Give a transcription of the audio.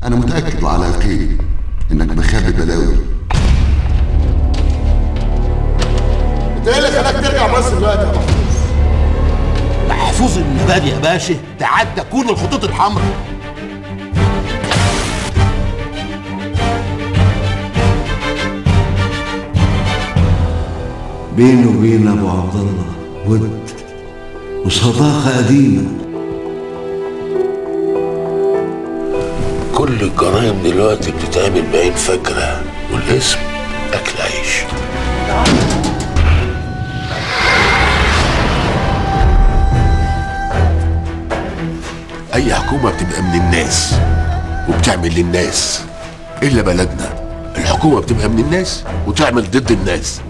انا متاكد وعلى يقين انك مخبي بلاوي. انت ايه اللي خلاك ترجع مصر دلوقتي يا محفوظ؟ محفوظ النبادي يا باشا تعدى كل الخطوط الحمراء. بيني وبين ابو عبد الله ود وصداقه قديمه. كل الجرايم دلوقتي بتتعمل بعين فجرة والاسم أكل عيش. أي حكومة بتبقى من الناس وبتعمل للناس، إلا بلدنا الحكومة بتبقى من الناس وتعمل ضد الناس.